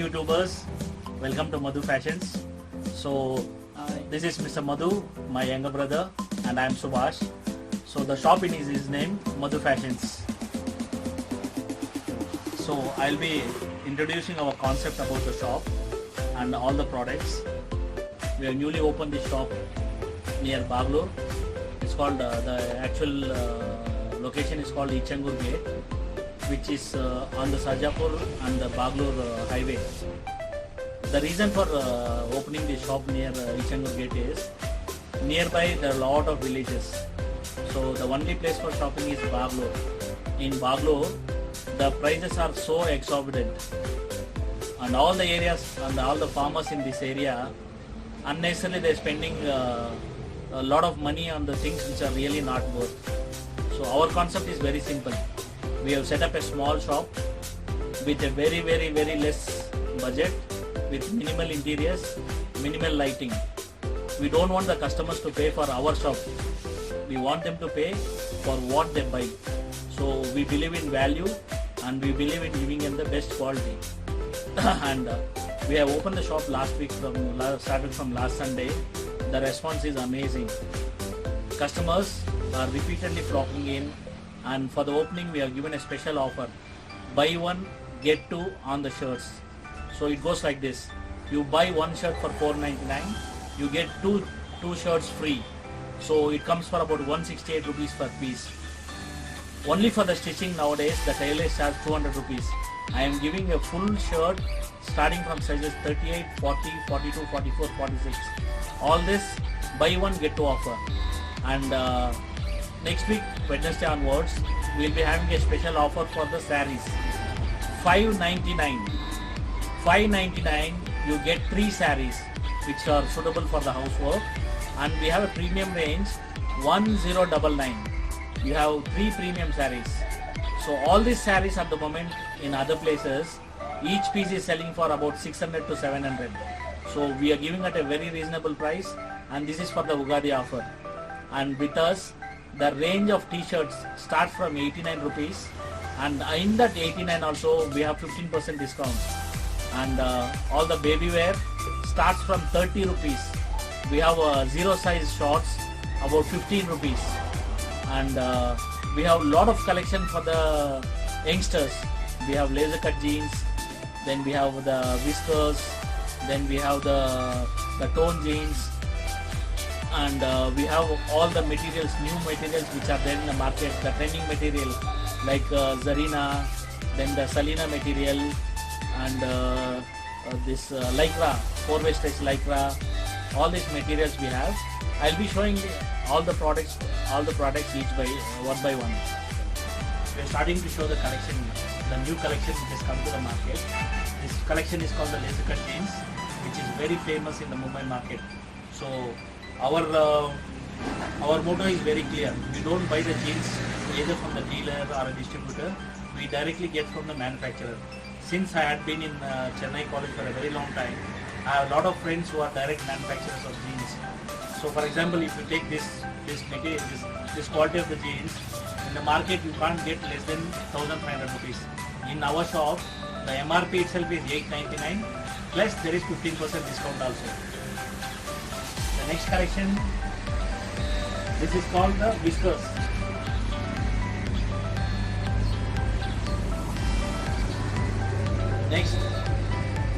YouTubers, welcome to Madhu Fashions. So this is Mr. Madhu, my younger brother, and I am Subhash. So the shop in his name, Madhu Fashions. So I'll be introducing our concept about the shop and all the products. We have newly opened this shop near Bangalore. It's called the actual location is called Ichangur Gate, which is on the Sarjapur and the Bangalore highway. The reason for opening this shop near Ichangur Gate is nearby there are a lot of villages. So the only place for shopping is Bangalore. In Bangalore, the prices are so exorbitant, and all the areas and all the farmers in this area unnecessarily they're spending a lot of money on the things which are really not worth. So our concept is very simple. We have set up a small shop with a very less budget, with minimal interiors, minimal lighting. We don't want the customers to pay for our shop. We want them to pay for what they buy. So we believe in value and we believe in giving them the best quality. And we have opened the shop last week, started from last Sunday. The response is amazing. Customers are repeatedly flocking in, and for the opening we have given a special offer. Buy one, get two on the shirts. So it goes like this. You buy one shirt for $4.99, you get two shirts free. So it comes for about 168 rupees per piece. Only for the stitching nowadays, the tailor charge 200 rupees. I am giving a full shirt starting from sizes 38, 40, 42, 44, 46. All this buy one get two offer. And next week, Wednesday onwards, we will be having a special offer for the sarees. $5.99. $5.99 you get 3 sarees which are suitable for the housework, and we have a premium range 1099. You have 3 premium sarees. So all these sarees at the moment in other places, each piece is selling for about 600 to 700. So we are giving at a very reasonable price, and this is for the Ugadi offer. And with us, the range of t-shirts starts from 89 rupees, and in that 89 also we have 15% discount. And all the baby wear starts from 30 rupees. We have zero size shorts about 15 rupees. And we have a lot of collection for the youngsters. We have laser cut jeans, then we have the whiskers, then we have the tone jeans, and we have all the materials, new materials which are there in the market, the trending material like Zarina, then the Salina material, and this Lycra, 4-way stretch Lycra. All these materials we have. I'll be showing all the products each by one by one. We're starting to show the collection, the new collection which has come to the market. This collection is called the laser cut jeans, which is very famous in the Mumbai market. So our motto is very clear. We don't buy the jeans either from the dealer or a distributor. We directly get from the manufacturer. Since I had been in Chennai college for a very long time, I have a lot of friends who are direct manufacturers of jeans. So for example, if you take this material, this quality of the jeans, in the market you can't get less than 1,500 rupees. In our shop, the MRP itself is $8.99, plus there is 15% discount also. The next collection, this is called the whiskers. Next,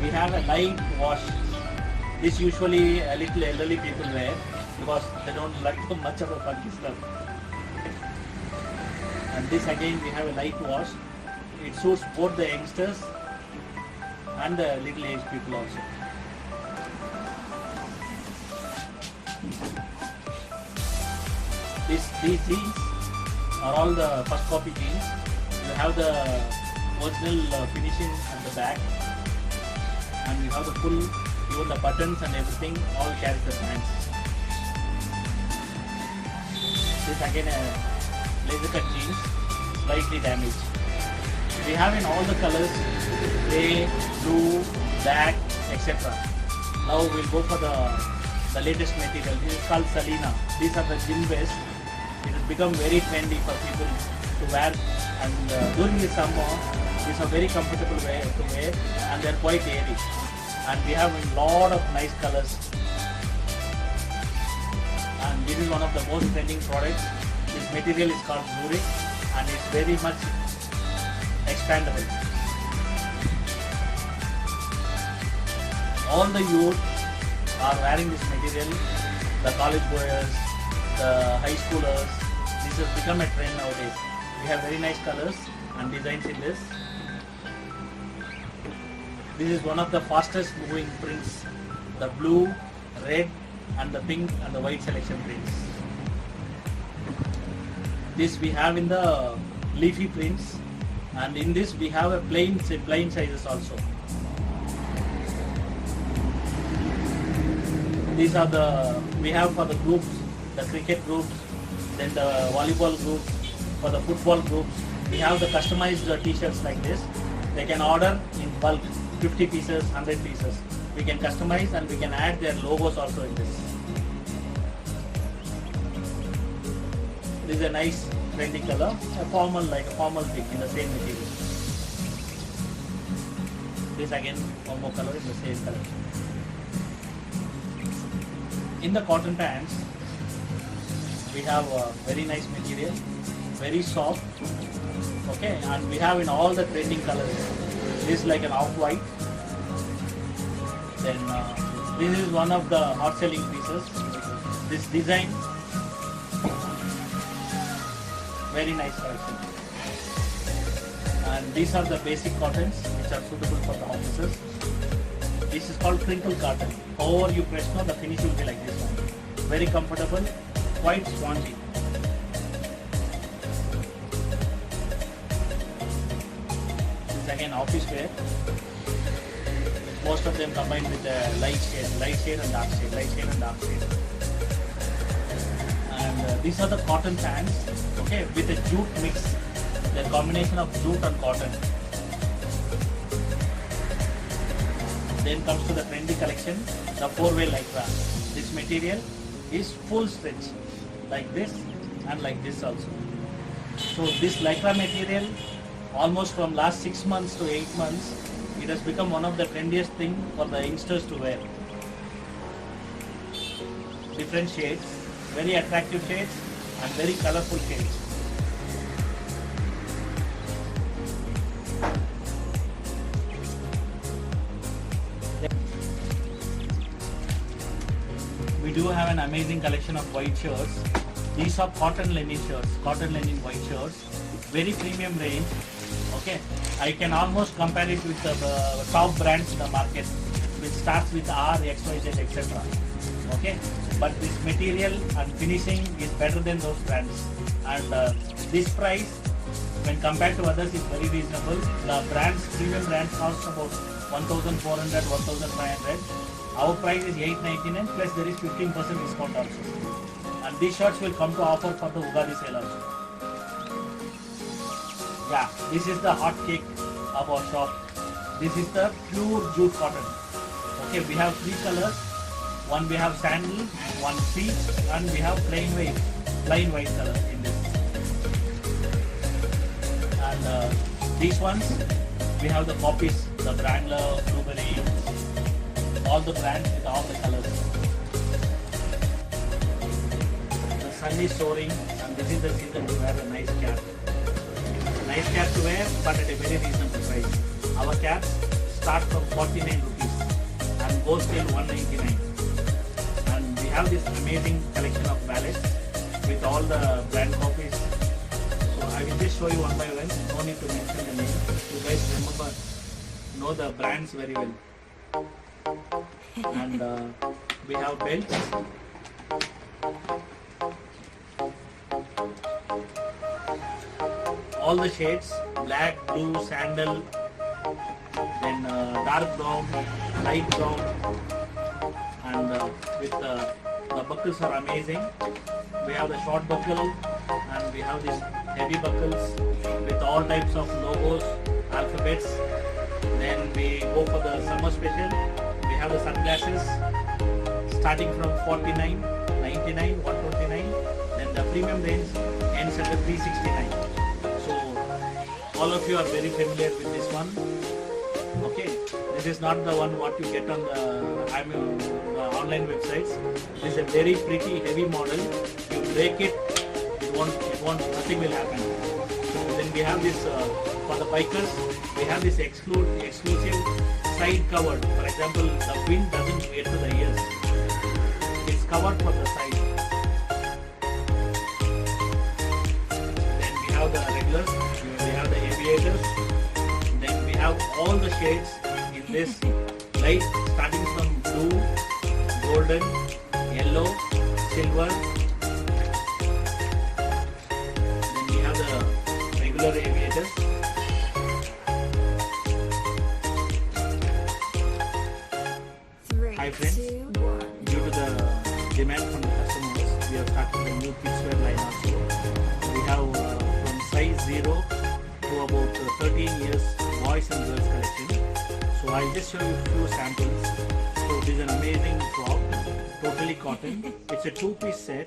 we have a light wash. This usually a little elderly people wear because they don't like too much of a funky stuff. And this again we have a light wash. It suits both the youngsters and the little aged people also. These jeans are all the first copy jeans. You have the original finishing at the back, and you have the full, even the buttons and everything, all carry the brands. This again a laser cut jeans, slightly damaged. We have in all the colors, grey, blue, black, etc. Now we'll go for the latest material. This is called Salina. These are the gym vest. It has become very trendy for people to wear, and during the summer These are very comfortable way to wear and they're quite airy. And we have a lot of nice colors. And this is one of the most trending products. This material is called Bluric and it's very much expandable. All the youth are wearing this material, the college goers, the high schoolers. This has become a trend nowadays. We have very nice colors and designs in this. This is one of the fastest moving prints, the blue, red and the pink and the white selection prints. This we have in the leafy prints, and in this we have a plain sizes also. These are we have for the groups, the cricket groups, then the volleyball groups, for the football groups. We have the customized t-shirts like this. They can order in bulk, 50 pieces, 100 pieces. We can customize and we can add their logos also in this. This is a nice trendy color, a formal thing in the same material. This again one more color in the same color. In the cotton pants, we have a very nice material, very soft, okay, and we have in all the trending colors. This is like an off-white. Then this is one of the hot selling pieces. This design, very nice collection. And these are the basic cottons which are suitable for the offices. This is called crinkle cotton. However you press now, the finish will be like this one. Very comfortable, quite spongy. This is again office wear. Most of them combined with light shade and dark shade, And these are the cotton pants, okay, with a jute mix. The combination of jute and cotton. Then comes to the trendy collection, the 4-way lycra. This material is full stretch, like this and like this also. So this lycra material, almost from last 6 months to 8 months, it has become one of the trendiest thing for the youngsters to wear. Different shades, very attractive shades and very colorful shades. We do have an amazing collection of white shirts. These are cotton linen shirts, cotton linen white shirts, very premium range. Okay, I can almost compare it with the top brands in the market, which starts with R, XYZ, etc. Okay, but this material and finishing is better than those brands. And this price, when compared to others, is very reasonable. The brands, premium brands, cost about 1,400, 1,500. Our price is 899 plus there is 15% discount also. And these shirts will come to offer for the Ugadi sale also. Yeah, this is the hot cake of our shop. This is the pure jute cotton. Okay, we have 3 colors. One we have sandal, one peach, and we have plain white color in this. And these ones, we have the poppies, the Brandler, Blueberry, all the brands with all the colors. The sun is soaring and this is the season to wear a nice cap. Nice cap to wear but at a very reasonable price. Our caps start from 49 rupees and goes till 199. And we have this amazing collection of wallets with all the brand copies. So I will just show you one by one, no need to mention the name. You guys know the brands very well. And we have belts. All the shades, black, blue, sandal, then dark brown, light brown, and with the buckles are amazing. We have the short buckle and we have these heavy buckles with all types of logos, alphabets. Then we go for the summer special. We have the sunglasses starting from 49, 99, 129. Then the premium range ends at the 369. So all of you are very familiar with this one. Okay, this is not the one what you get on the online websites. This is a very pretty heavy model. You break it, nothing will happen. So then we have this for the bikers. We have this exclusive side covered. For example, the wind doesn't get to the ears. It's covered from the side. Then we have the regulars. We have the aviators. Then we have all the shades in this light, starting from blue, golden, yellow, silver. Then we have the regular aviators. Hi friends, due to the demand from the customers, we have started a new kids wear line also. We have from size 0 to about 13 years boys and girls collection. So I'll just show you a few samples. So this is an amazing frock, totally cotton. It's a 2-piece set,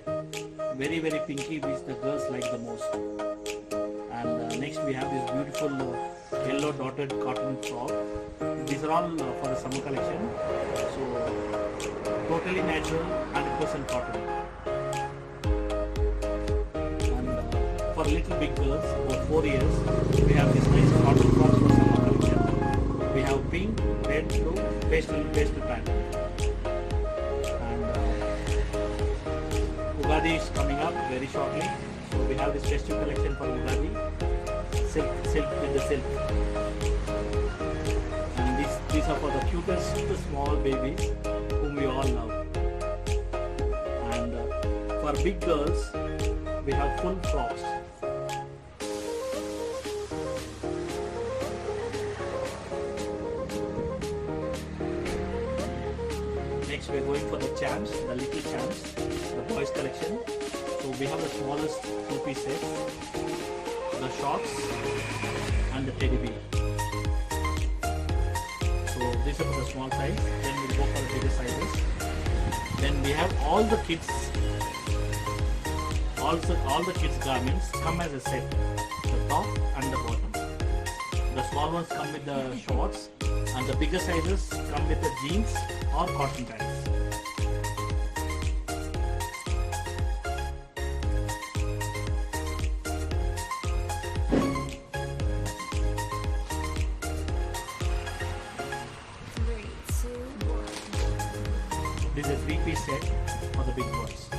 very pinky, which the girls like the most. And next we have this beautiful yellow dotted cotton frock. These are all for the summer collection. So totally natural, 100% cotton. And for little big girls, about 4 years, we have this nice cotton frocks for summer collection. We have pink, red, blue, pastel pattern. And Ugadi is coming up very shortly. So we have this festive collection for Ugadi. Silk with the silk. And these are for the cutest small babies whom we all love. And for big girls, we have full frocks. Next we are going for the champs, the little champs, the boys collection. So we have the smallest 2-piece set, the shorts and the teddy bear. So these are for the small size. Then we'll go for the bigger sizes. Then we have all the kids garments come as a set, the top and the bottom. The small ones come with the shorts and the bigger sizes come with the jeans or cotton pants. This is a 3-piece set for the big boys.